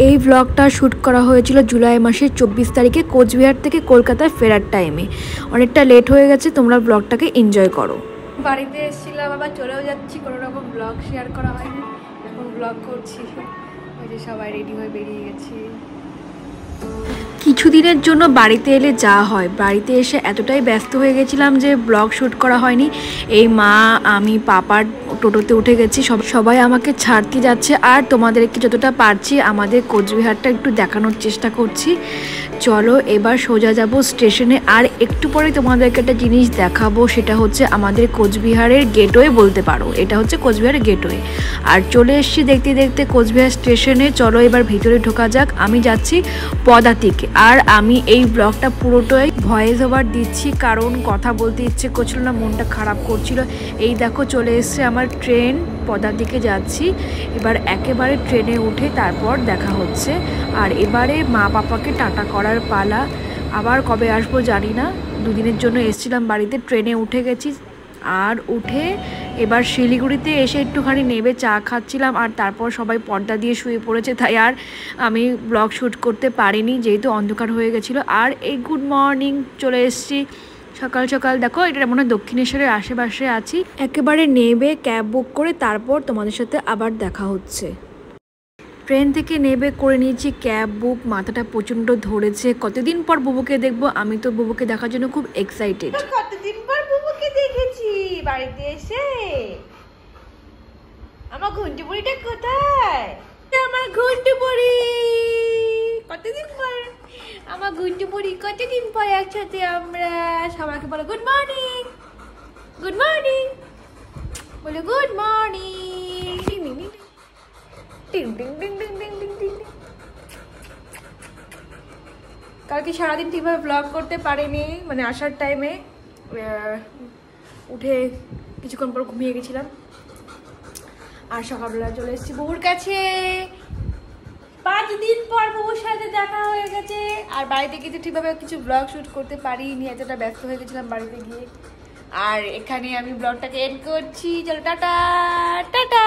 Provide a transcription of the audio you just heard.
এই ব্লগটা শ্যুট করা হয়েছিল জুলাই মাসের 24 তারিখে কোচবিহার থেকে কলকাতায় ফেরার টাইমে। অনেকটা লেট হয়ে গেছে, তোমরা ব্লগটাকে এনজয় করো। বাড়িতে এসেছিলাম, আবার চলেও যাচ্ছি, কোনো রকম ব্লগ শেয়ার করা হয়নি, এখন ব্লগ করছি। ওই যে সবাই রেডি হয়ে বেরিয়ে গেছি। কিছুদিনের জন্য বাড়িতে এলে যা হয়, বাড়িতে এসে এতটাই ব্যস্ত হয়ে গেছিলাম যে ব্লগ শ্যুট করা হয়নি। এই মা, আমি, পাপার টোটোতে উঠে গেছি, সবাই আমাকে ছাড়তে যাচ্ছে। আর তোমাদেরকে যতটা পারছি আমাদের কোচবিহারটা একটু দেখানোর চেষ্টা করছি। চলো এবার সোজা যাব স্টেশনে। আর একটু পরে তোমাদেরকে একটা জিনিস দেখাবো, সেটা হচ্ছে আমাদের কোচবিহারের গেটওয়ে বলতে পারো, এটা হচ্ছে কোচবিহারের গেটওয়ে। আর চলে এসেছি দেখতে দেখতে কোচবিহার স্টেশনে। চলো এবার ভিতরে ঢোকা যাক। আমি যাচ্ছি পদাতিকে, আর আমি এই ব্লগটা পুরোটাই ভয়েস ওভার দিচ্ছি, কারণ কথা বলতে ইচ্ছে করছিল না, মনটা খারাপ করছিল। এই দেখো চলে এসছে আমার ট্রেন, পদাতিকে যাচ্ছি। এবার একেবারে ট্রেনে উঠে তারপর দেখা হচ্ছে। আর এবারে মা পাপাকে টাটা করার পালা। আবার কবে আসবো জানি না, দুদিনের জন্য এসেছিলাম বাড়িতে। ট্রেনে উঠে গেছি, আর উঠে এবার শিলিগুড়িতে এসে একটুখানি নেবে চা খাচ্ছিলাম। আর তারপর সবাই পর্দা দিয়ে শুয়ে পড়েছে, তাই আর আমি ব্লগ শ্যুট করতে পারিনি, যেহেতু অন্ধকার হয়ে গেছিলো। আর এই গুড মর্নিং, চলে এসেছি সকাল সকাল। দেখো এটা মনে হয় দক্ষিণেশ্বরের আশেপাশে আছি। একেবারে নেবে ক্যাব বুক করে তারপর তোমাদের সাথে আবার দেখা হচ্ছে। ট্রেন থেকে নেবে করে নিয়েছি ক্যাব বুক, মাথাটা প্রচণ্ড ধরেছে। কতদিন পর বুবুকে দেখবো, আমি তো বুবুকে দেখার জন্য খুব এক্সাইটেড। কতদিন পর বুবুকে দেখেছি বাড়িতে এসে। আমার ঘন্টু বুড়িটা কোথায়? আমার ঘন্টু বুড়ি কতদিন পর, আমার ঘন্টু বুড়ি কতদিন পর একসাথে আমরা। সবাইকে বলো গুড মর্নিং, গুড মর্নিং, বলো গুড মর্নিং। টিং টিং টিং টিং টিং টিং টিং। কালকে সারাদিন ঠিকভাবে ব্লগ করতে পারিনি, মানে আসার টাইমে উঠে কিছুক্ষণ পর ঘুমিয়ে গেছিলাম। আর সকালবেলা চলে এসেছি বুবুর কাছে। 5 দিন পর বুবুর সাথে দেখা হয়ে গেছে। আর বাড়িতে কিন্তু ঠিকভাবে কিছু ব্লগ শ্যুট করতে পারিনি, এতটা ব্যস্ত হয়ে গেছিলাম বাড়িতে গিয়ে। আর এখানে আমি ব্লগটাকে এন্ড করছি। চলো টাটা টাটা।